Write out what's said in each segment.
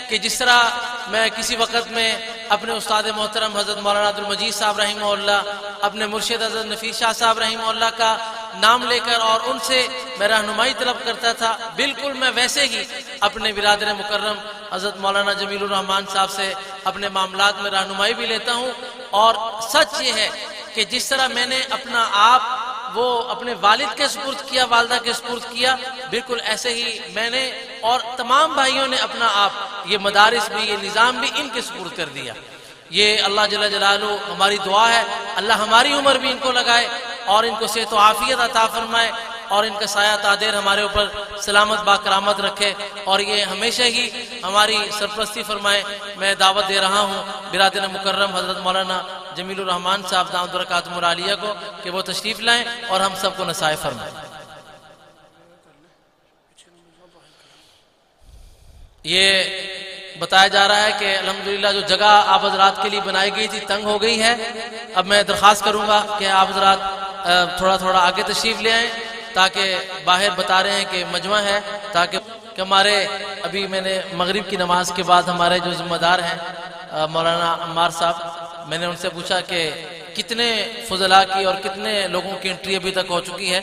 कि जिस तरह मैं किसी वक़्त में अपने उस्ताद मोहतरम हज़रत मौलाना अब्दुल मजीद साहब रहीमहुल्लाह, अपने मुर्शिद हज़रत नफीस शाह साहब रहीमहुल्लाह का नाम लेकर और उनसे मैं रहनुमाई तलब करता था, बिल्कुल मैं वैसे ही अपने बिरादर मुकर्रम हज़रत मौलाना जमीलुर रहमान साहब से अपने मामलात में रहनुमाई भी लेता हूँ। और सच ये है कि जिस तरह मैंने अपना आप वो अपने वालिद के सुपुर्द किया, वालदा के सुपुर्द किया, बिल्कुल ऐसे ही मैंने और तमाम भाइयों ने अपना आप, ये मदारिस भी, ये निज़ाम भी इनके सुपुर्द कर दिया। ये अल्लाह जल्ल जलालहू हमारी दुआ है, अल्लाह हमारी उम्र भी इनको लगाए और इनको सेहत व आफियत अता फरमाए और इनका साया तादेर हमारे ऊपर सलामत बाकरामत रखे और ये हमेशा ही हमारी सरपरस्ती फरमाए। मैं दावत दे रहा हूँ बिरादर मुकर्रम हज़रत मौलाना जमीलुर रहमान साहब दामद बरकातुहुमुल आलिया को कि वो तशरीफ़ लाएँ और हम सबको नसाए फरमाएँ। ये बताया जा रहा है कि अल्हम्दुलिल्लाह जो जगह आप हज़रात के लिए बनाई गई थी तंग हो गई है। अब मैं दरख्वास्त करूँगा कि आप हज़रात थोड़ा थोड़ा आगे तशरीफ़ ले आएँ, ताकि बाहर बता रहे हैं कि मजमा है, ताकि हमारे अभी मैंने मगरिब की नमाज के बाद हमारे जो ज़िम्मेदार हैं मौलाना अम्मार साहब, मैंने उनसे पूछा कि कितने फजला की और कितने लोगों की एंट्री अभी तक हो चुकी है।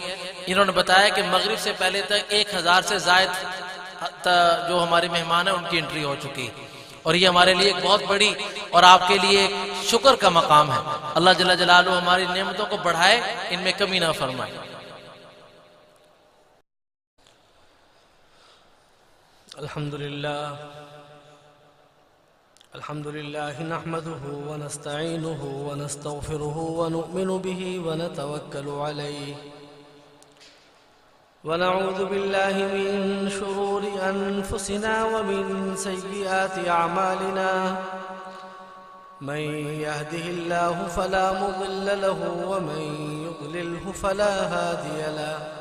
इन्होंने बताया कि मगरिब से पहले तक 1000 से ज़ायद जो हमारे मेहमान हैं उनकी एंट्री हो चुकी है और ये हमारे लिए एक बहुत बड़ी और आपके लिए एक शुक्र का मकाम है। अल्लाह जल्ल जलालहू हमारी नेमतों को बढ़ाए, इनमें कमी ना फरमाए। अल्हम्दुलिल्लाह नहमदुहु व नस्तईनुहु व नस्तगफिरुहु व नु'मिनु बिही व नतवक्कलु अलैहि व नऊज़ु बिल्लाहि मिन शुरूरि अनफुसिना व मिन सय्यिआति अअमालिना मन यहदिहिल्लाहु फला मुदिल्ल लहु व मन युद्लिल्हु फला हादिय लहु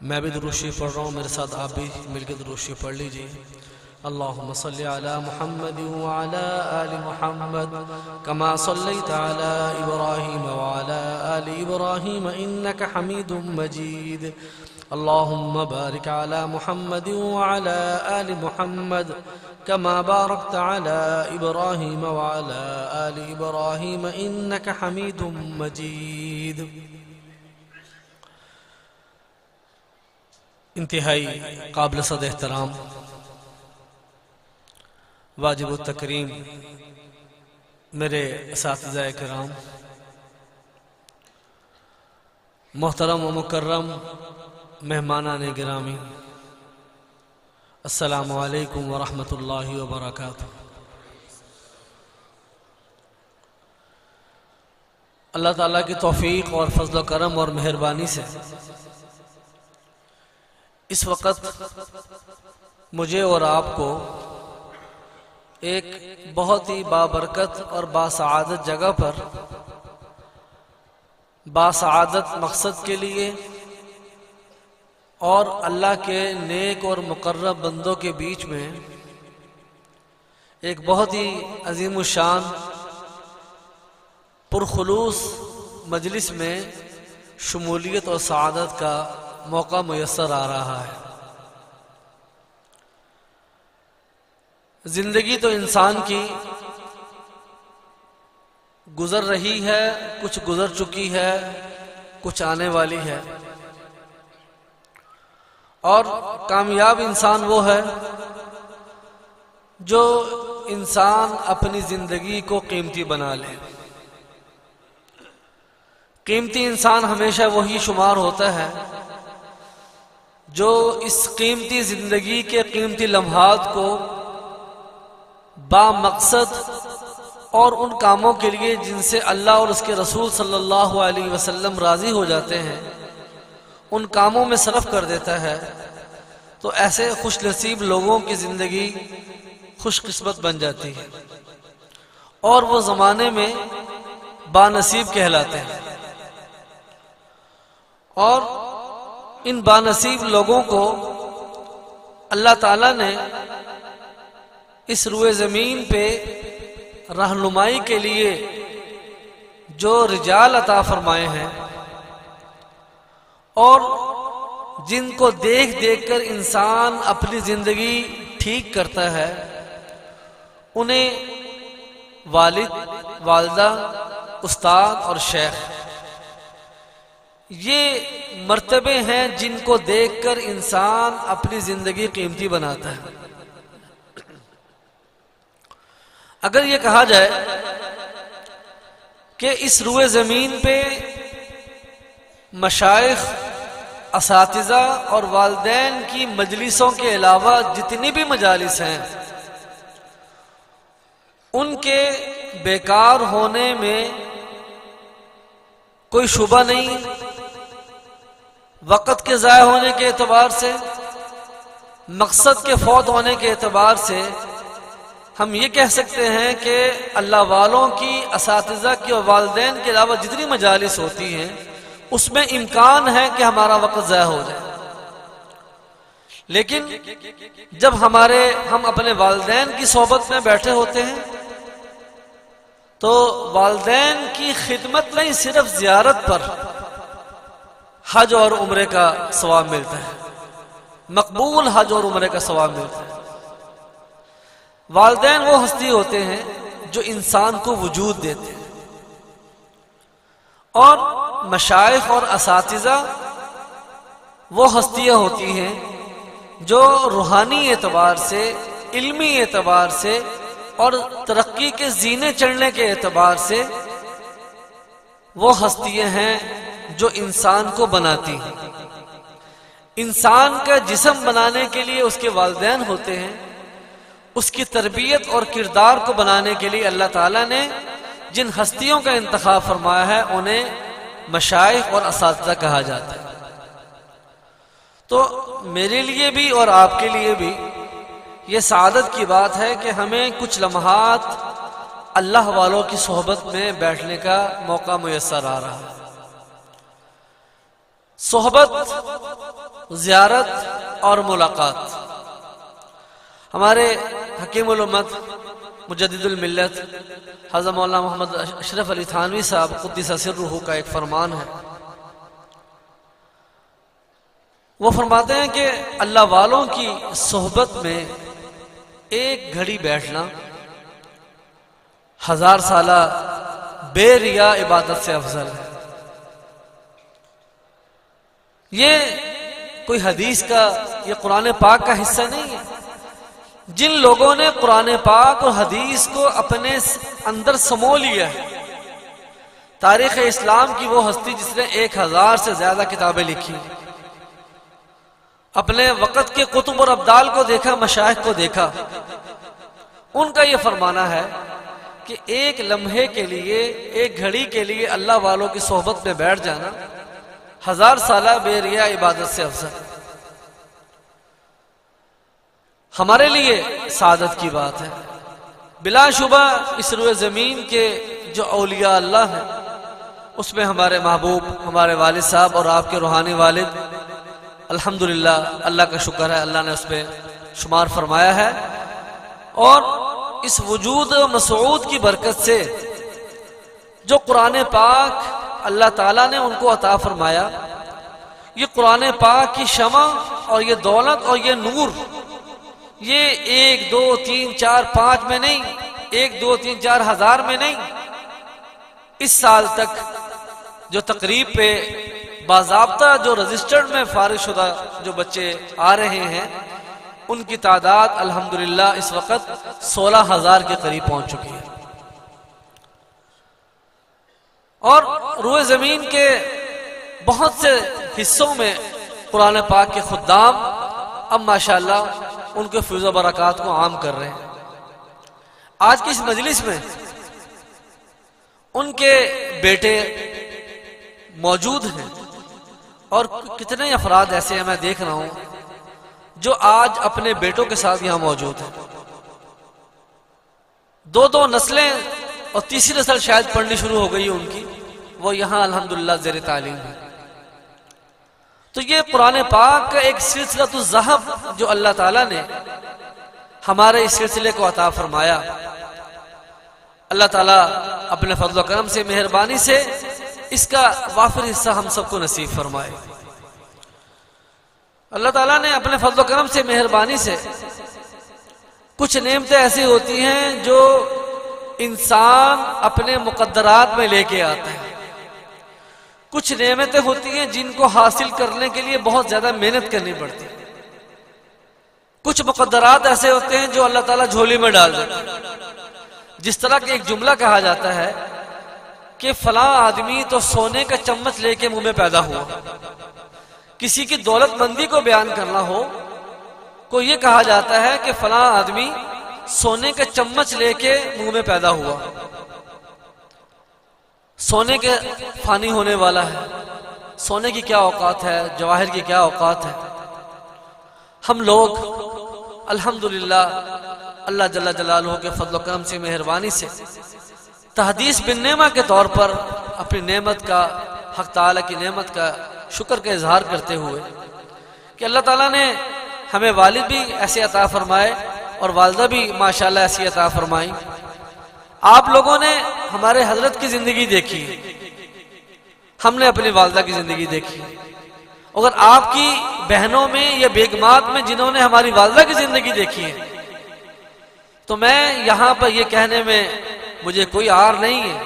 मैं भी दुरूद शरीफ पढ़ रहा हूँ, मेरे साथ आप भी मिलकर दुरूद शरीफ पढ़ लीजिए। अल्लाहुम्मा सल्लि अला मुहम्मद व अला आलि मुहम्मद कमा सल्लैता अला इब्राहीम व अला आलि इब्राहीम इन्नका हमीदुम मजीद। अल्लाहुम्मा बारिक अला मुहम्मद व अला आलि मुहम्मद कमा बारकता अला इब्राहीम व अला आलि इब्राहीम इन्नका हमीदुम मजीद। इंतहाई काबिल सद एहतराम वाजिब तकरीम मेरे असातिज़ाए किराम, मोहतरम व मुकर्रम मेहमानाने गिरामी, अस्सलामु अलैकुम व रहमतुल्लाहि व बरकातुहू। अल्लाह ताला की तौफीक और फजल करम और मेहरबानी से इस वक़्त मुझे और आपको एक बहुत ही बाबरकत और बासआदत जगह पर बासआदत मकसद के लिए और अल्लाह के नेक और मुकर्रब बंदों के बीच में एक बहुत ही अजीम शान पुरखुलूस मजलिस में शमूलियत और सआदत का मौका मुयस्सर आ रहा है। जिंदगी तो इंसान की गुजर रही है, कुछ गुजर चुकी है, कुछ आने वाली है। और कामयाब इंसान वो है जो इंसान अपनी जिंदगी को कीमती बना ले। कीमती इंसान हमेशा वही शुमार होता है जो इस कीमती जिंदगी के कीमती लम्हात को बामकसद और उन कामों के लिए जिनसे अल्लाह और उसके रसूल सल्लल्लाहु अलैहि वसल्लम राजी हो जाते हैं उन कामों में सरफ कर देता है। तो ऐसे खुश नसीब लोगों की जिंदगी खुशकिस्मत बन जाती है और वो जमाने में बानसीब कहलाते हैं। और इन बानसीब लोगों को अल्लाह ताला ने इस रुए ज़मीन पे रहनुमाई के लिए जो रिजाल अता फरमाए हैं और जिनको देख देख कर इंसान अपनी जिंदगी ठीक करता है, उन्हें वालिद, वालिदा, उस्ताद और शेख, ये मर्तबे हैं जिनको देखकर इंसान अपनी जिंदगी कीमती बनाता है। अगर ये कहा जाए कि इस रुए ज़मीन पे मशाइख, असातिज़ा और वालिदैन की मजलिसों के अलावा जितनी भी मजालिस हैं उनके बेकार होने में कोई शुबा नहीं। वक़्त के ज़ाया होने के एतबार से, मकसद के फौत होने के एतबार से हम ये कह सकते हैं कि अल्लाह वालों की, असातिज़ा की और वालिदैन के अलावा जितनी मजालिस होती हैं उसमें इम्कान है कि हमारा वक़्त ज़ाया हो जाए। लेकिन जब हम अपने वालिदैन की सोबत में बैठे होते हैं तो वालिदैन की खिदमत नहीं, सिर्फ ज़ियारत पर हज और उम्रे का सवाब मिलता है, मकबूल हज और उम्रे का सवाब मिलता है। वालिदैन वो हस्ती होते हैं जो इंसान को वजूद देते हैं और मशाइख और असातिज़ा वो हस्तियाँ होती हैं जो रूहानी एतबार से, इल्मी एतबार से और तरक्की के जीने चढ़ने के एतबार से वो हस्तियाँ हैं जो इंसान को बनाती हैं। इंसान का जिस्म बनाने के लिए उसके वालिदैन होते हैं, उसकी तरबियत और किरदार को बनाने के लिए अल्लाह ताला ने जिन हस्तियों का इंतखाब फरमाया है उन्हें मशाइख और असातिज़ा कहा जाता है। तो मेरे लिए भी और आपके लिए भी ये सादत की बात है कि हमें कुछ लम्हात अल्लाह वालों की सोहबत में बैठने का मौका मुयस्सर आ रहा है। सोहबत, ज़ियारत और मुलाकात हमारे हकीमुल उम्मत, मुजद्दिदुल मिल्लत हज़रत मौलाना मोहम्मद अशरफ अली थानवी साहब क़ुद्दिस सिर्रुहु का एक फरमान है। वो फरमाते हैं कि अल्लाह वालों की सोहबत में एक घड़ी बैठना 1000 साला बेरिया इबादत से अफजल है। ये कोई हदीस का, ये कुरान पाक का हिस्सा नहीं है। जिन लोगों ने कुरान पाक और हदीस को अपने अंदर समो लिया है, तारीख़ इस्लाम की वो हस्ती जिसने 1000 से ज्यादा किताबें लिखी, अपने वक़्त के कुतुब और अब्दाल को देखा, मशाइख को देखा, उनका ये फरमाना है कि एक लम्हे के लिए, एक घड़ी के लिए अल्लाह वालों की सोहबत में बैठ जाना 1000 साला बेरिया इबादत से अफजल। हमारे लिए सादत की बात है। बिलाशुबा इस रुए ज़मीन के जो औलिया अल्लाह हैं उसमें हमारे महबूब, हमारे वालिद साहब और आपके रूहानी वालिद, अल्हम्दुलिल्लाह, अल्लाह का शुक्र है, अल्लाह ने उसमें शुमार फरमाया है। और इस वजूद मसऊद की बरकत से जो कुरान पाक अल्लाह ताला ने उनको अता फरमाया, ये कुरान पाक की शमा और ये दौलत और ये नूर, ये 1 2 3 4 5 में नहीं, 1 2 3 4 हज़ार में नहीं, इस साल तक जो तकरीब पे बाज़ाब्ता जो रजिस्टर्ड में फारिग शुदा जो बच्चे आ रहे हैं उनकी तादाद अल्हम्दुलिल्लाह इस वक्त 16,000 के करीब पहुंच चुकी है। और रुए ज़मीन के बहुत से हिस्सों में कुरान पाक के खुद्दाम अब माशाअल्लाह उनके फैज़ व बरक़ात को आम कर रहे हैं। आज की इस मजलिस में उनके बेटे मौजूद हैं और कितने अफराद ऐसे हैं, मैं देख रहा हूं, जो आज अपने बेटों के साथ यहां मौजूद हैं। 2 नस्लें और तीसरी नस्ल शायद पढ़नी शुरू हो गई है उनकी, वो यहां अल्हम्दुलिल्लाह ज़ेर तालीम है। तो ये कुरान पाक का एक सिलसिलतुल ज़हब जो अल्लाह ताला ने हमारे इस सिलसिले को अता फरमाया, अल्लाह ताला अपने फजल व करम से, मेहरबानी से इसका वाफिर हिस्सा हम सबको नसीब फरमाए। अल्लाह ताला ने अपने फजल व करम से, मेहरबानी से कुछ नेमतें ऐसी होती हैं जो इंसान अपने मुकद्दरात में लेके आता है। कुछ नेमतें होती हैं जिनको हासिल करने के लिए बहुत ज्यादा मेहनत करनी पड़ती है। कुछ मुकद्दरात ऐसे होते हैं जो अल्लाह ताला झोली में डाल देता है। जिस तरह के एक जुमला कहा जाता है कि फलां आदमी तो सोने का चम्मच लेके मुंह में पैदा हुआ। किसी की दौलतमंदी को बयान करना हो को यह कहा जाता है कि फलां आदमी सोने का चम्मच लेके मुंह में पैदा हुआ। सोने के फानी होने वाला है, सोने की क्या औकात है, जवाहिर की क्या औकात है। हम लोग अल्हम्दुलिल्लाह अल्लाह जल्ला जलालहू के फजल करम से, मेहरबानी से तहदीस बिन नेमा के तौर पर अपनी नेमत का, हक ताला की नेमत का शुक्र का इजहार करते हुए कि अल्लाह ताला ने हमें वालिद भी ऐसे अता फरमाए और वालदा भी माशाल्लाह ऐसी अता फरमाई। आप लोगों ने हमारे हजरत की जिंदगी देखी, हमने अपनी वालदा की जिंदगी देखी। अगर आपकी बहनों में या बेगमात में जिन्होंने हमारी वालदा की जिंदगी देखी है, तो मैं यहां पर यह कहने में मुझे कोई आर नहीं है।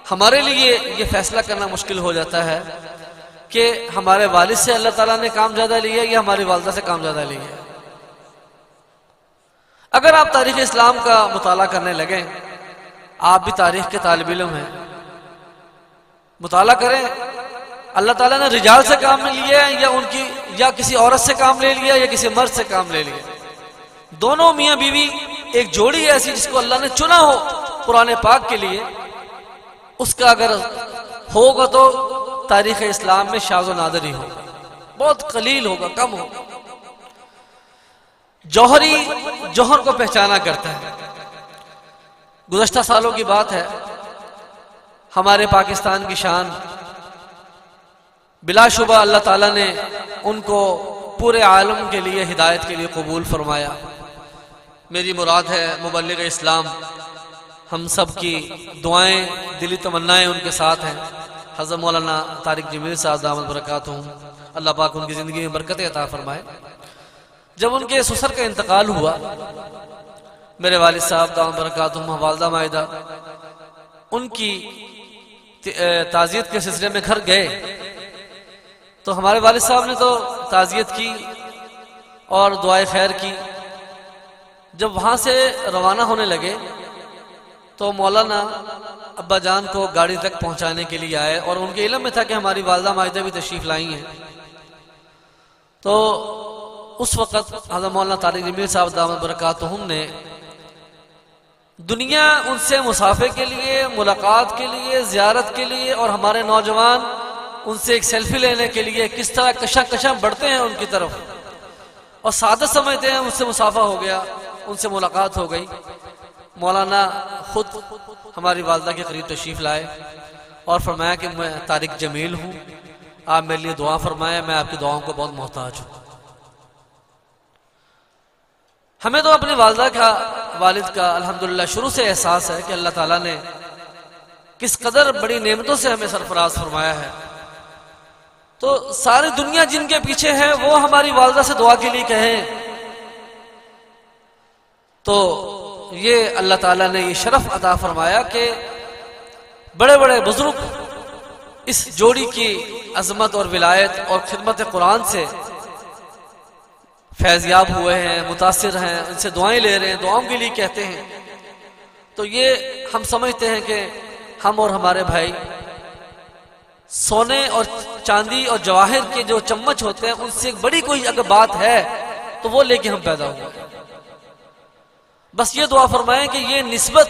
हमारे लिए यह फैसला करना मुश्किल हो जाता है कि हमारे वालिद से अल्लाह ताला ने काम ज्यादा लिया या हमारी वालदा से काम ज्यादा लिया। अगर आप तारीख इस्लाम का मुताला करने लगे, आप भी तारीख के तालिब इल्म हैं, मुताला करें। अल्लाह ताला ने रिजाल से काम लिया है या उनकी, या किसी औरत से काम ले लिया या किसी मर्द से काम ले लिया। दोनों मियां बीवी एक जोड़ी ऐसी जिसको अल्लाह ने चुना हो कुरान पाक के लिए, उसका अगर होगा तो तारीख इस्लाम में शाज़ व नादिर ही होगा, बहुत कलील होगा, कम होगा। जौहरी जौहर को पहचाना करता है। गुज़श्ता सालों की बात है, हमारे पाकिस्तान की शान बिलाशुबा अल्लाह ताला ने उनको पूरे आलम के लिए, हिदायत के लिए कबूल फरमाया। मेरी मुराद है मुबल्लिग इस्लाम, हम सब की दुआएं, दिली तमन्नाएं उनके साथ हैं। हज़रत मौलाना तारिक जमील साहब दामद बरकातुहू, अल्लाह पाक उनकी ज़िंदगी में बरकतें अता फरमाए। जब उनके ससुर का इंतकाल हुआ, मेरे वालिद साहब दामद बरकातुहू, वालदा मायदा, उनकी ताज़ियत के सिलसिले में घर गए तो हमारे वालिद साहब ने तो ताज़ियत की और दुआए खैर की। जब वहां से रवाना होने लगे तो मौलाना अब्बा जान को गाड़ी तक पहुंचाने के लिए आए और उनके इल्म में था कि हमारी वालदा मायदा भी तशरीफ लाई हैं। तो उस वक्त हज़रत मौलाना तारिक जमील साहब दामद बरकातुहू ने दुनिया उनसे मुसाफे के लिए, मुलाकात के लिए, जियारत के लिए, और हमारे नौजवान उनसे एक सेल्फी लेने के लिए किस तरह कशा कशा बढ़ते हैं उनकी तरफ, और सादत समझते हैं, मुझसे मुसाफा हो गया, उनसे मुलाकात हो गई। मौलाना खुद हमारी वालदा के करीब तशरीफ लाए और फरमाया कि मैं तारिक जमील हूँ, आप मेरे लिए दुआ फरमाएं, मैं आपकी दुआओं को बहुत मोहताज हूँ। हमें तो अपनी वालदा का, वालिद का अल्हम्दुलिल्लाह शुरू से एहसास है कि अल्लाह ताला ने किस कदर बड़ी नेमतों से हमें सरफराज फरमाया है। तो सारी दुनिया जिनके पीछे है वो हमारी वालदा से दुआ के लिए कहें तो ये अल्लाह ताला ने ये शरफ अता फरमाया कि बड़े बड़े बुजुर्ग इस जोड़ी की अजमत और विलायत और खिदमत कुरान से फैज़याब हुए हैं, मुतासिर हैं, उनसे दुआएं ले रहे हैं, दुआओं के लिए कहते हैं। तो ये हम समझते हैं कि हम और हमारे भाई सोने और चांदी और जवाहिर के जो चम्मच होते हैं उनसे एक बड़ी कोई अगर बात है तो वो लेके हम पैदा हुए। बस ये दुआ फरमाएं कि ये निस्बत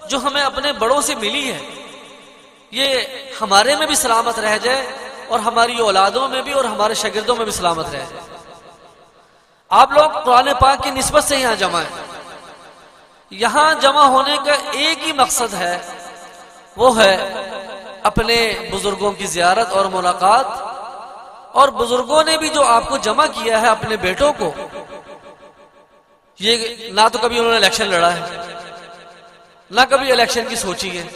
जो हमें अपने बड़ों से मिली है ये हमारे में भी सलामत रह जाए और हमारी औलादों में भी और हमारे शागिर्दों में भी सलामत रह जाए। आप लोग कुरान पाक की निस्बत से यहाँ जमा है। यहाँ जमा होने का एक ही मकसद है, वो है अपने बुजुर्गों की जियारत और मुलाकात। और बुजुर्गों ने भी जो आपको जमा किया है अपने बेटों को, ये ना तो कभी उन्होंने इलेक्शन लड़ा है, ना कभी इलेक्शन की सोची है,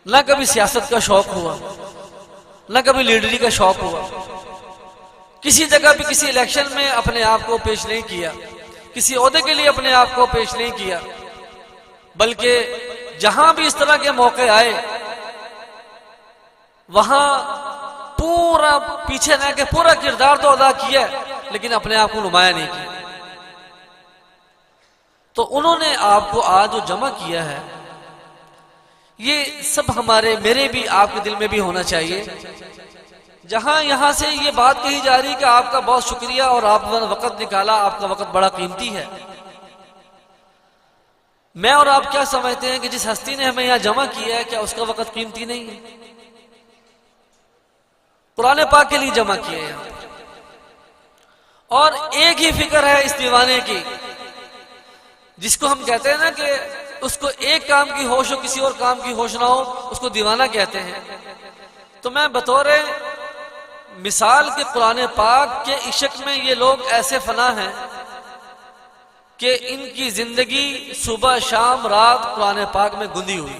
ना कभी सियासत का शौक हुआ, ना कभी लीडरी का शौक हुआ, किसी जगह भी किसी इलेक्शन में अपने आप को पेश नहीं किया, किसी ओहदे के लिए अपने आप को पेश नहीं किया, बल्कि जहां भी इस तरह के मौके आए वहां पूरा पीछे रह के पूरा किरदार तो अदा किया लेकिन अपने आप को नुमाया नहीं किया। तो उन्होंने आपको आज जो जमा किया है ये सब हमारे, मेरे भी, आपके दिल में भी होना चाहिए। जहां यहां से ये बात कही जा रही कि आपका बहुत शुक्रिया और आपने वक्त निकाला, आपका वक्त बड़ा कीमती है। मैं और आप क्या समझते हैं कि जिस हस्ती ने हमें यहां जमा किया है क्या उसका वक्त कीमती नहीं है? कुरान पाक के लिए जमा किया है यहां। और एक ही फिक्र है इस दीवाने की, जिसको हम कहते हैं ना कि उसको एक काम की होश हो, किसी और काम की होश ना हो, उसको दीवाना कहते हैं। तो मैं बतौर मिसाल के कुरान पाक के इश्क में ये लोग ऐसे फना हैं कि इनकी जिंदगी सुबह शाम रात कुरान पाक में गुंदी हुई।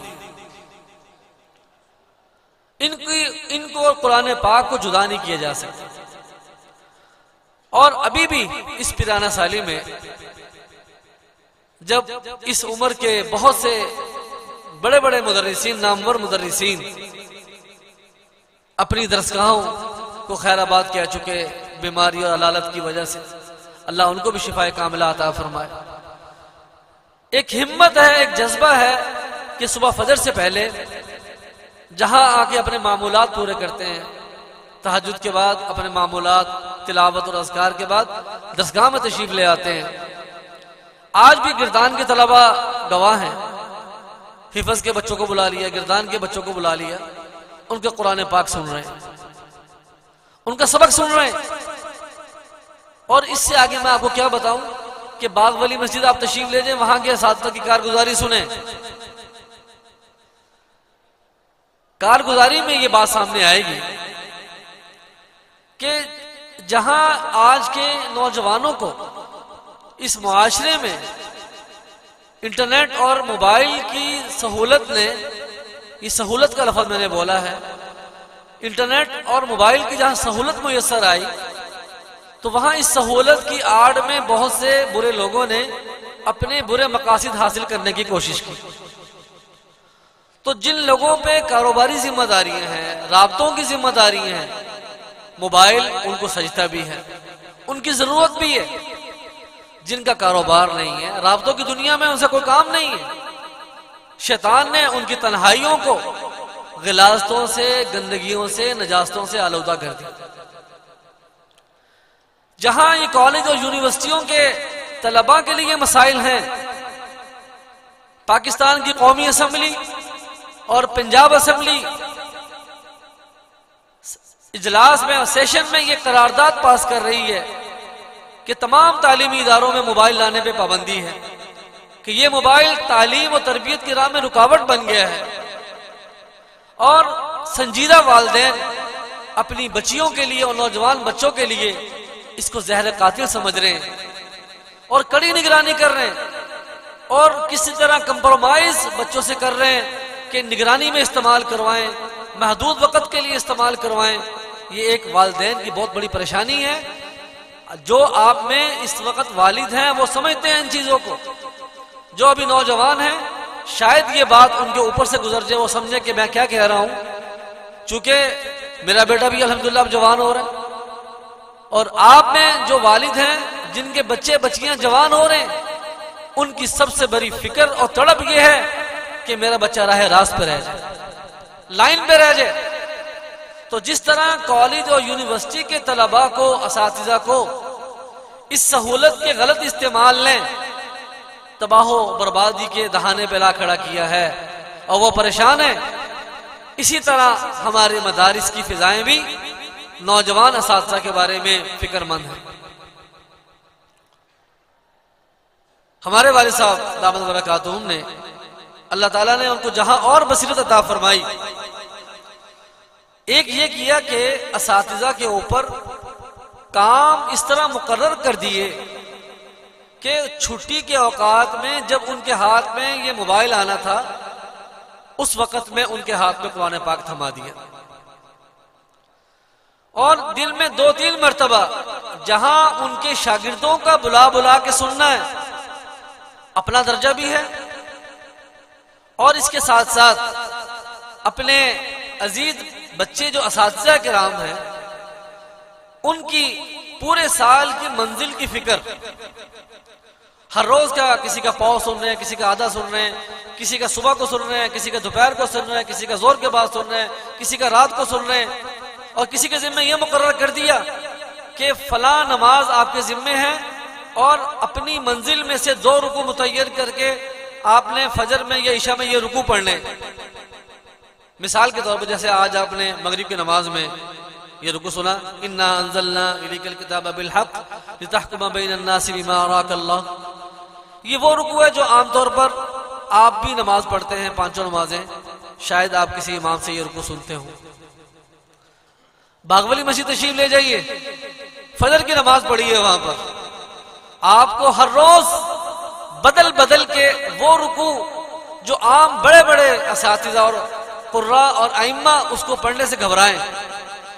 इनको कुरान पाक को जुदा नहीं किया जा सकता। और अभी भी इस पिराना साली में जब इस उम्र के बहुत से बड़े बड़े मुदर्रिसीन, नामवर मुदर्रिसीन अपनी दरसगाहों को खैराबाद कह चुके बीमारी और अलालत की वजह से, अल्लाह उनको भी शिफाए कामिला अता फरमाए। एक हिम्मत है, एक जज्बा है कि सुबह फजर से पहले जहां आके अपने मामूलात पूरे करते हैं, तहज्जुद के बाद अपने मामूलात, तिलावत और अज़कार के बाद दरसगाह में तशरीफ ले आते हैं। आज भी गिरदान के तलबा गवाह हैं, हिफज के बच्चों को बुला लिया, गिरदान के बच्चों को बुला लिया, उनके कुरान पाक सुन रहे हैं, उनका सबक सुन रहे हैं। और इससे आगे मैं आपको क्या बताऊं कि बाग वली मस्जिद आप तशरीफ ले जाएं, वहां के असातिज़ा की कारगुजारी सुने। कारगुजारी में ये बात सामने आएगी कि जहां आज के नौजवानों को इस मुआशरे में इंटरनेट और मोबाइल की सहूलत ने, ये सहूलत का लफ्ज़ मैंने बोला है, इंटरनेट और मोबाइल की जहां सहूलत मुयस्सर आई तो वहां इस सहूलत की आड़ में बहुत से बुरे लोगों ने अपने बुरे मकासद हासिल करने की कोशिश की। तो जिन लोगों पे कारोबारी जिम्मेदारियां हैं, राब्तों की जिम्मेदारियां हैं, मोबाइल उनको सजता भी है, उनकी जरूरत भी है। जिनका कारोबार नहीं है, राब्तों की दुनिया में उनसे कोई काम नहीं है, शैतान ने उनकी तन्हाइयों को गिलाजतों से, गंदगियों से, नजास्तों से आलूदा कर दिया। जहां ये कॉलेज और यूनिवर्सिटियों के तलबा के लिए मसाइल हैं, पाकिस्तान की कौमी असम्बली और पंजाब असम्बली इजलास में और सेशन में ये करारदाद पास कर रही है कि तमाम तालीमी इदारों में मोबाइल लाने पे पाबंदी है कि ये मोबाइल तालीम और तरबियत की राह में रुकावट बन गया है। और संजीदा वालिदैन अपनी बच्चियों के लिए और नौजवान बच्चों के लिए इसको जहर कातिल समझ रहे हैं और कड़ी निगरानी कर रहे हैं और किसी तरह कंप्रोमाइज बच्चों से कर रहे हैं कि निगरानी में इस्तेमाल करवाएं, महदूद वक़्त के लिए इस्तेमाल करवाएं। ये एक वालिदैन की बहुत बड़ी परेशानी है। जो आप में इस वक्त वालिद हैं वो समझते हैं इन चीज़ों को, जो अभी नौजवान हैं शायद ये बात उनके ऊपर से गुजर जाए, वो समझे कि मैं क्या कह रहा हूँ। चूंकि मेरा बेटा भी अल्हम्दुलिल्लाह अब जवान हो रहा है और आप में जो वालिद हैं जिनके बच्चे बच्चियां जवान हो रहे हैं, उनकी सबसे बड़ी फिक्र और तड़प यह है कि मेरा बच्चा राह रास्त पे रह जाए, लाइन पे रह जाए। तो जिस तरह कॉलेज और यूनिवर्सिटी के तलबा को, असातिज़ा को इस सहूलत के गलत इस्तेमाल ने तबाहो बर्बादी के दहाने पे ला खड़ा किया है और वो परेशान है, इसी तरह हमारे मदारिस की फिजाएं भी नौजवान असातिज़ा के बारे में फिक्रमंद हैं। हमारे वालिद साहब दामद बरकातुहुम ने, अल्लाह ताला ने उनको जहां और बसीरत अता फरमाई, एक ये किया कि असातिज़ा के ऊपर काम इस तरह मुकर्रर कर दिए कि छुट्टी के औकात में जब उनके हाथ में ये मोबाइल आना था, उस वक़्त में उनके हाथ में कुरान पाक थमा दिया और दिन में 2-3 मरतबा जहां उनके शागिर्दों का बुला बुला के सुनना है, अपना दर्जा भी है और इसके साथ साथ अपने अजीज बच्चे जो असातिज़ा किराम हैं उनकी पूरे साल की मंजिल की फिक्र, हर रोज का किसी का पाव सुन रहे हैं, किसी का आधा सुन रहे हैं, किसी का सुबह को सुन रहे हैं, किसी का दोपहर को सुन रहे हैं, किसी का जोर के बाद सुन रहे हैं, किसी का रात को सुन रहे हैं। और किसी के जिम्मे यह मुकर्रर कर दिया कि फला नमाज आपके जिम्मे है और अपनी मंजिल में से 2 रुकू मुतय्यर करके आपने फजर में या इशा में ये रुकू पढ़ने। मिसाल के तौर पर जैसे आज आपने मगरिब की नमाज में ये रुकू सुना, इन्ना अंज़लना इलैकल किताब बिल हक़ लितहकुम बैनन नास बिमा अराकल्लाह। ये वो रुकू है जो आमतौर पर आप भी नमाज पढ़ते हैं, 5 नमाजें, शायद आप किसी इमाम से ये रुकू सुनते हो। बागवली मस्जिद तशरीफ ले जाइए, फजर की नमाज पढ़ी है, वहां पर आपको हर रोज बदल बदल के वो रुकू जो आम बड़े बड़े असातिज़ा और कुर्रा और आइम्मा उसको पढ़ने से घबराएं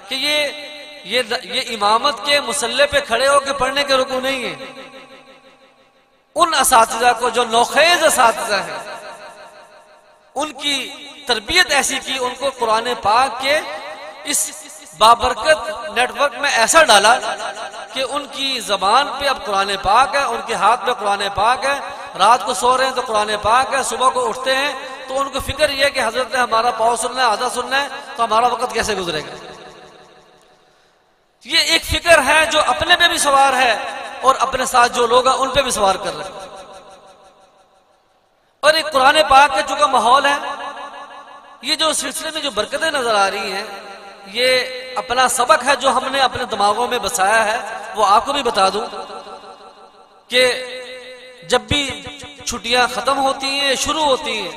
कि ये इमामत के मुसल्ले पे खड़े होकर पढ़ने के रुकू नहीं है। उन असातिज़ा को जो नौखेज असातिज़ा है, उनकी तरबियत ऐसी की, उनको कुरान पाक के इस बाबरकत नेटवर्क में ऐसा डाला कि उनकी जबान पे अब कुरान पाक है, उनके हाथ में कुरान पाक है, रात को सो रहे हैं तो कुरान पाक है, सुबह को उठते हैं तो उनको फिक्र यह है कि हजरत ने हमारा पाँव सुनना है, आधा सुनना है, तो हमारा वक्त कैसे गुजरेगा। ये एक फिक्र है जो अपने पे भी सवार है और अपने साथ जो लोग हैं उन पे भी सवार कर रहे हैं। और एक कुरान पाक का चूंकि माहौल है, ये जो सिलसिले में जो बरकतें नजर आ रही हैं, ये अपना सबक है जो हमने अपने दिमागों में बसाया है। वो आपको भी बता दूं कि जब भी छुट्टियां खत्म होती हैं, शुरू होती हैं,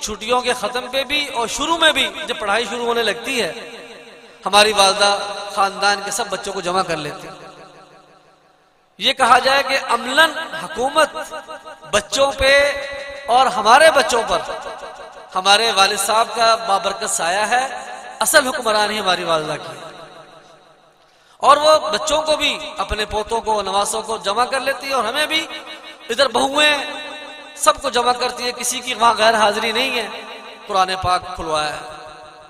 छुट्टियों के खत्म पे भी और शुरू में भी जब पढ़ाई शुरू होने लगती है, हमारी वालदा खानदान के सब बच्चों को जमा कर लेती है। ये कहा जाए कि अमलन हुकूमत बच्चों पे और हमारे बच्चों पर हमारे वालिद साहब का बाबरकत साया है, असल हुक्मरानी हमारी वालदा की, और वो बच्चों को भी, अपने पोतों को, नवासों को जमा कर लेती है और हमें भी, इधर बहुएं सबको जमा करती है। किसी की वहां गैर हाजिरी नहीं है। कुरान पाक खुलवाया है,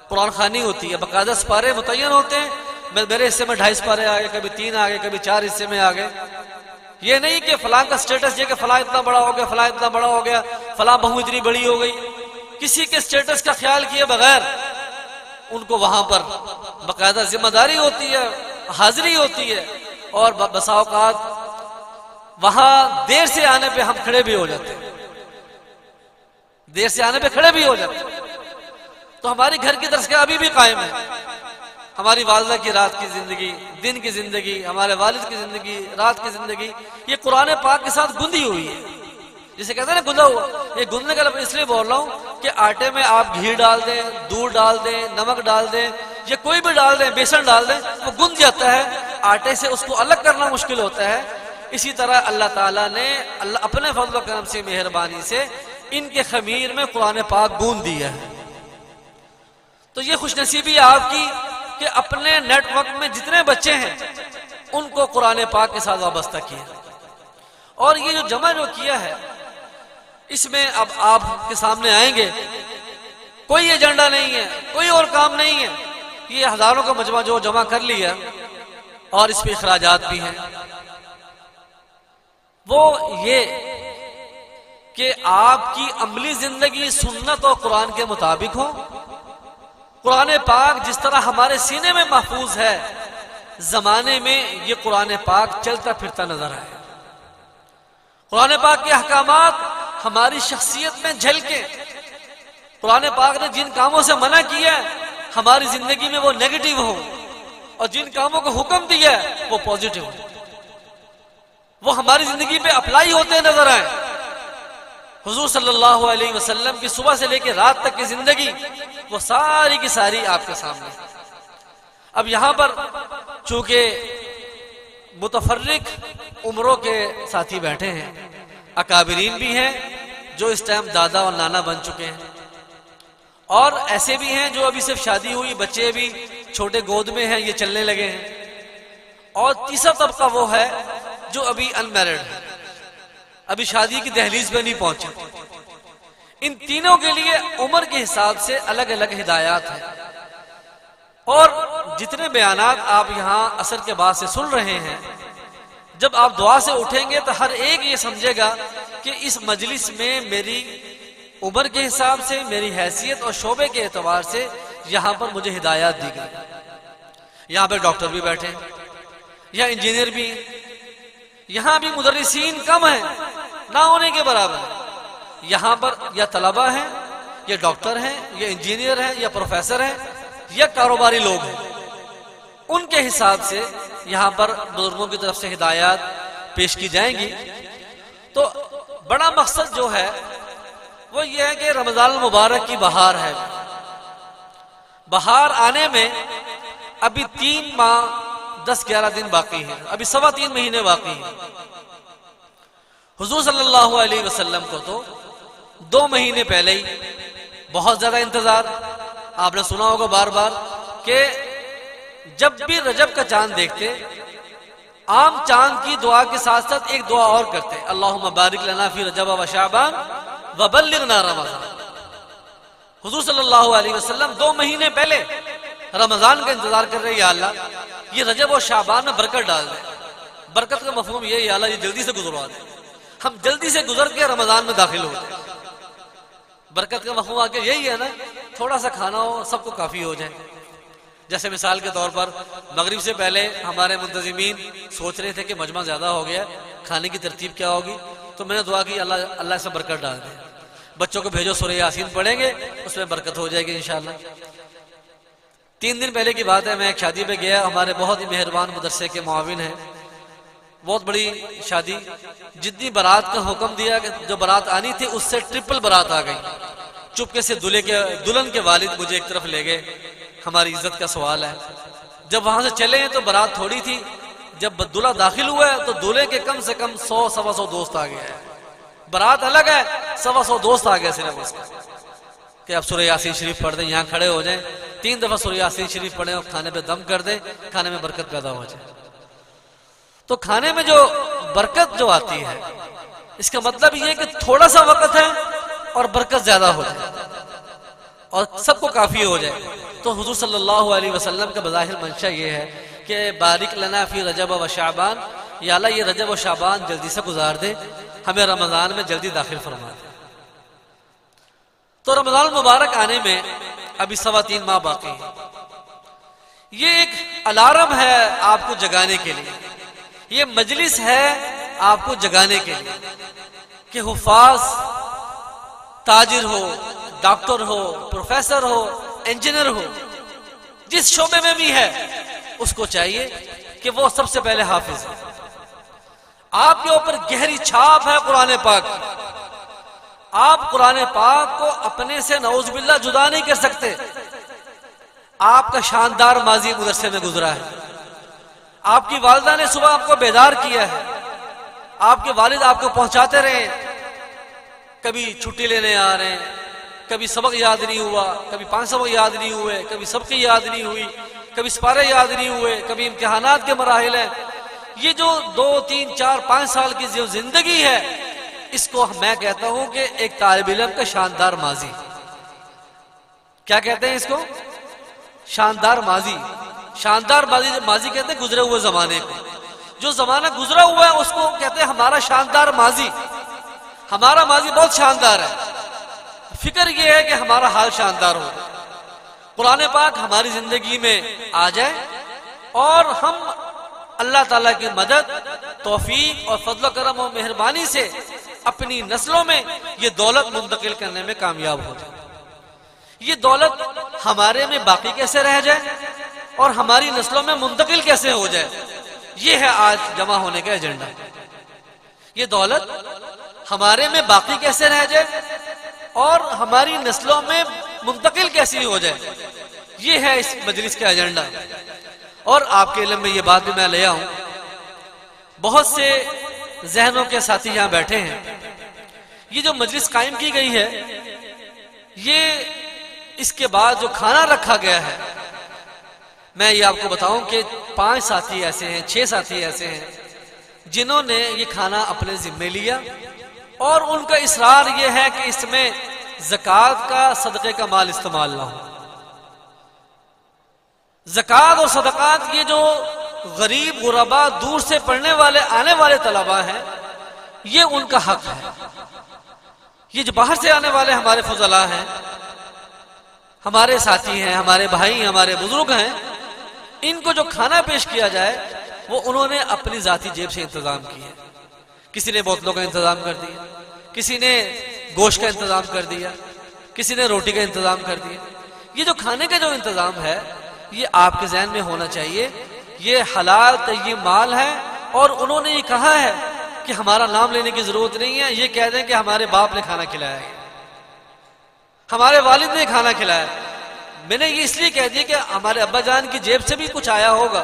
कुरान खानी होती है, बाकायदा सिपारे मुतय्यन होते हैं। मेरे हिस्से में 2.5 सिपारे आ गए, कभी 3 आ गए, कभी 4 हिस्से में आ गए। ये नहीं कि फलां का स्टेटस ये कि फलां इतना बड़ा हो गया, फलां इतना बड़ा हो गया, फलां बहू इतनी बड़ी हो गई। किसी के स्टेटस का ख्याल किए बगैर उनको वहां पर बाकायदा जिम्मेदारी होती है, हाजिरी होती है, और बसा औकात वहां देर से आने पे हम खड़े भी हो जाते हैं, देर से आने पे खड़े भी हो जाते हैं। तो हमारी घर की दरसगाह अभी भी कायम है। हमारी वालिदा की रात की जिंदगी, दिन की जिंदगी, हमारे वालिद की जिंदगी, रात की जिंदगी, ये कुरान पाक के साथ गुंदी हुई है। जिसे कहते हैं ना गुंदा हुआ, ये गुंदने का इसलिए बोल रहा हूं कि आटे में आप घी डाल दें, दूध डाल दें, नमक डाल दें, या कोई भी डाल दें, बेसन डाल दें, वो गुंद जाता है। आटे से उसको अलग करना मुश्किल होता है। इसी तरह अल्लाह ताला ने अपने फजल करम से, मेहरबानी से इनके खमीर में कुरान पाक गूंद दिया है। तो ये खुशनसीबी आपकी कि अपने नेटवर्क में जितने बच्चे हैं उनको कुरान पाक के साथ वाबस्ता किया। और ये जो जमा जो किया है, इसमें अब आपके सामने आएंगे, कोई एजेंडा नहीं है, कोई और काम नहीं है, ये हजारों का मजमा जो जमा कर लिया और इस पे इखराजात भी हैं, वो ये कि आपकी अमली जिंदगी सुन्नत और कुरान के मुताबिक हो। कुरान पाक जिस तरह हमारे सीने में महफूज है, जमाने में ये कुरान पाक चलता फिरता नजर आए। कुरान पाक के अहकामात हमारी शख्सियत में झलके। कुरान पाक ने जिन कामों से मना किया हमारी जिंदगी में वो नेगेटिव हो, और जिन कामों को हुक्म दिया है वो पॉजिटिव हो, वो हमारी जिंदगी पे अप्लाई होते नजर आए। हुजूर सल्लल्लाहु अलैहि वसल्लम की सुबह से लेकर रात तक की जिंदगी वो सारी की सारी आपके सामने। अब यहां पर चूंकि मुतफर्रिक उम्रों के साथी बैठे हैं, अकाबिरीन भी हैं जो इस टाइम दादा और नाना बन चुके हैं, और ऐसे भी हैं जो अभी सिर्फ शादी हुई, बच्चे भी छोटे गोद में हैं, ये चलने लगे हैं, और तीसरा तबका वो है जो अभी अनमैरिड है, अभी शादी की दहलीज पे नहीं पहुंचे। इन तीनों के लिए उम्र के हिसाब से अलग अलग हिदायत है। और जितने बयानात आप यहाँ असर के बाद से सुन रहे हैं, जब आप दुआ से उठेंगे तो हर एक ये समझेगा कि इस मजलिस में मेरी उम्र के हिसाब से, मेरी हैसियत और शोबे के एतबार से यहाँ पर मुझे हिदायत दी गई। यहाँ पे डॉक्टर भी बैठे हैं, या इंजीनियर भी, यहाँ भी मुदर्रिसीन कम है, ना होने के बराबर है। यहाँ पर या तलबा हैं, या डॉक्टर हैं, या इंजीनियर हैं, या प्रोफेसर हैं, या कारोबारी लोग हैं। उनके हिसाब से यहाँ पर बुजुर्गों की तरफ से हिदायत पेश की जाएंगी। तो बड़ा मकसद जो है वो ये है कि रमजान मुबारक की बहार है। बहार आने में अभी 3 माह 10-11 दिन बाकी हैं, अभी 3.25 महीने बाकी हैं। हुजूर सल्लल्लाहु अलैहि वसल्लम को तो 2 महीने पहले ही बहुत ज्यादा इंतजार, आपने सुना होगा बार बार कि जब भी रजब का चांद देखते, आम चांद की दुआ के साथ साथ एक दुआ और करते, अल्लाहुम्मा बारिक लना फी रजब व शाबान व बल्लिगना रमजान। हुजूर सल्लल्लाहु अलैहि वसल्लम 2 महीने पहले रमजान का इंतजार कर रहे, या अल्लाह ये रजब और शाबान में बरकत डाल दे। बरकत का मफहूम ये, या अल्लाह ये जल्दी से गुजरवा दे, हम जल्दी से गुजर के रमजान में दाखिल हो जाए। बरकत का मफहूम आके यही है ना, थोड़ा सा खाना हो सबको काफी हो जाए। जैसे मिसाल के तौर पर मगरिब से पहले हमारे मुंतजिमीन सोच रहे थे कि मजमा ज्यादा हो गया, खाने की तरतीब क्या होगी, तो मैंने दुआ की अल्लाह से बरकत डाल दे, बच्चों को भेजो सूरह यासीन पढ़ेंगे, उसमें बरकत हो जाएगी इंशाअल्लाह। 3 दिन पहले की बात है, मैं एक शादी पे गया, हमारे बहुत ही मेहरबान मदरसे के मुआविन हैं, बहुत बड़ी शादी, जितनी बारात का हुक्म दिया कि जो बारात आनी थी उससे ट्रिपल बारात आ गई। चुपके से दुल्हन के वालिद मुझे एक तरफ ले गए, हमारी इज्जत का सवाल है। जब वहां से चले हैं तो बारात थोड़ी थी, जब दूल्हा दाखिल हुआ है तो दूल्हे के कम से कम 100-125 दोस्त आ गए हैं। बारात अलग है, 125 दोस्त आ गए सिर्फ उसका कि अब सूरह यासीन शरीफ पढ़ दें, यहाँ खड़े हो जाएं, 3 दफा सूरह यासीन शरीफ पढ़ें और खाने पे दम कर दें, खाने में बरकत पैदा हो जाए। तो खाने में जो बरकत जो आती है, इसका मतलब ये कि थोड़ा सा वक्त है और बरकत ज्यादा हो जाए और सबको काफी हो जाए। तो हुजूर सल्लल्लाहु अलैहि वसल्लम का बज़ाहिर मंशा ये है कि बारिक लना फी रजब व शाबान, या अल्लाह ये रजब व शाबान जल्दी से गुजार दे, हमें रमजान में जल्दी दाखिल फरमा दे। तो रमजान मुबारक आने में अभी 3.25 माह बाकी है। ये एक अलार्म है आपको जगाने के लिए, ये मजलिस है आपको जगाने के लिए कि हुफाज, ताजिर हो, डॉक्टर हो, प्रोफेसर हो, इंजीनियर हो, जिस शोबे में भी है उसको चाहिए कि वो सबसे पहले हाफिज है। आपके ऊपर गहरी छाप है कुरान पाक की। आप कुरान पाक को अपने से नऊजुबिल्लाह जुदा नहीं कर सकते। आपका शानदार माजी मदरसे में गुजरा है। आपकी वालिदा ने सुबह आपको बेदार किया है। आपके वालिद आपको पहुंचाते रहे। कभी छुट्टी लेने आ रहे हैं, कभी सबक याद नहीं हुआ, कभी 5 सबक याद नहीं हुए, कभी सबकी याद नहीं हुई, कभी सिपारे याद नहीं हुए, कभी इम्तिहानात के मराहिल हैं। ये जो 2, 3, 4, 5 साल की जो जिंदगी है, इसको मैं कहता हूं कि एक तालिब इल्म का शानदार माजी। क्या कहते हैं इसको? शानदार माजी। शानदार माजी कहते हैं गुजरे हुए जमाने को। जो जमाना गुजरा हुआ है उसको कहते हैं हमारा शानदार माजी। हमारा माजी बहुत शानदार है। फिक्र यह है कि हमारा हाल शानदार हो। कुरान पाक हमारी जिंदगी में आ जाए और हम अल्लाह ताला की मदद, तौफीक और फजल करम और मेहरबानी से अपनी नस्लों में ये दौलत मुंतकिल करने में कामयाब हो जाए। ये दौलत हमारे में बाकी कैसे रह जाए और हमारी नस्लों में मुंतकिल कैसे हो जाए, ये है आज जमा होने का एजेंडा। ये दौलत हमारे में बाकी कैसे रह जाए और हमारी नस्लों में मुंतकिल कैसी हो जाए, ये है इस मजलिस का एजेंडा। और आपके इल्म में ये बात भी मैं ले आऊं। बहुत से जहनों के साथी यहां बैठे हैं। ये जो मजलिस कायम की गई है, ये इसके बाद जो खाना रखा गया है, मैं ये आपको बताऊं कि 5 साथी ऐसे हैं, 6 साथी ऐसे हैं जिन्होंने ये खाना अपने जिम्मे लिया और उनका इसरार ये है कि इसमें ज़कात का, सदक़े का माल इस्तेमाल ना हो। ज़कात और सदक़ात ये जो गरीब गुरबा दूर से पढ़ने वाले आने वाले तलबा हैं, ये उनका हक है। ये जो बाहर से आने वाले हमारे फजला हैं, हमारे साथी हैं, हमारे भाई, हमारे बुजुर्ग हैं, इनको जो खाना पेश किया जाए वो उन्होंने अपनी जाती जेब से इंतजाम किया। किसी ने बोतलों का इंतजाम कर दिया, किसी ने गोश्त का इंतजाम कर दिया, किसी ने रोटी का इंतजाम कर दिया। ये जो खाने का जो इंतजाम है, ये आपके ज़हन में होना चाहिए। ये हलाल तय्यब माल है और उन्होंने ये कहा है कि हमारा नाम लेने की जरूरत नहीं है। ये कह दें कि हमारे बाप ने खाना खिलाया है, हमारे वालिद ने खाना खिलाया। मैंने ये इसलिए कह दिया कि हमारे अब्बा जान की जेब से भी कुछ आया होगा,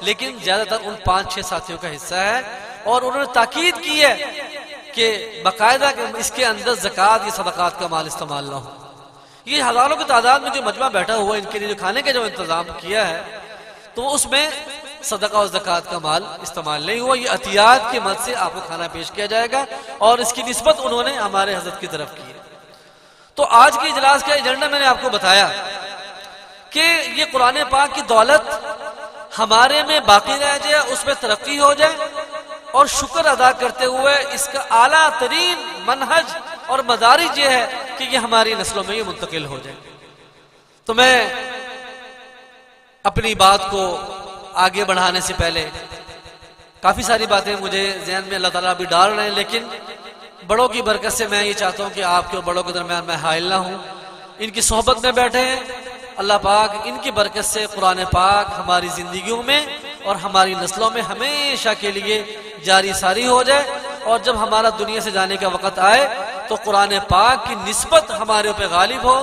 लेकिन ज्यादातर उन 5-6 साथियों का हिस्सा है। और उन्होंने ताकीद की है कि बाकायदा इसके अंदर ज़कात या सदक़ात का माल इस्तेमाल ना हो। ये हजारों की तादाद में जो मजमा बैठा हुआ है, इनके लिए जो खाने का जो इंतजाम किया है, तो उसमें सदका और ज़कात का माल इस्तेमाल नहीं हुआ। ये अतियात की मद से आपको खाना पेश किया जाएगा और इसकी निस्बत उन्होंने हमारे हजरत की तरफ की है। तो आज के इजलास का एजेंडा मैंने आपको बताया कि ये कुरान पाक की दौलत हमारे में बाकी रह जाए, उसमें तरक्की हो जाए और शुक्र अदा करते हुए इसका आला तरीन मनहज और मदारिज ये है कि ये हमारी नस्लों में ये मुंतकिल हो जाए। तो मैं अपनी बात को आगे बढ़ाने से पहले, काफी सारी बातें मुझे ज़हन में अल्लाह ताला भी डाल रहे हैं, लेकिन बड़ों की बरकत से मैं ये चाहता हूँ कि आपके और बड़ों के दरमियान मैं हाइल ना हूँ। इनकी सोहबत में बैठे हैं, अल्लाह पाक इनकी बरकत से कुरान पाक हमारी जिंदगियों में और हमारी नस्लों में हमेशा के लिए जारी सारी हो जाए। और जब हमारा दुनिया से जाने का वक़्त आए तो कुरान पाक की निस्बत हमारे ऊपर गालिब हो,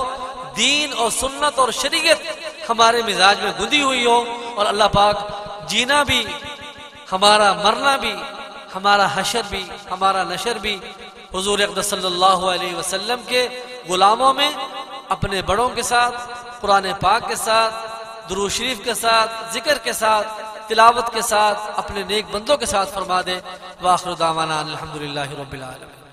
दीन और सुन्नत और शरीयत हमारे मिजाज में गुंदी हुई हो, और अल्लाह पाक जीना भी, हमारा मरना भी, हमारा हशर भी, हमारा नशर भी हुजूर अक़दस सल्लल्लाहु अलैहि वसल्लम के गुलामों में अपने बड़ों के साथ, कुरान पाक के साथ, दुरूद शरीफ के साथ, जिक्र के साथ, तिलावत के साथ, अपने नेक बंदों के साथ फरमा दे। व आखिर दावाना अल्हम्दुलिल्लाहि रब्बिल आलमीन।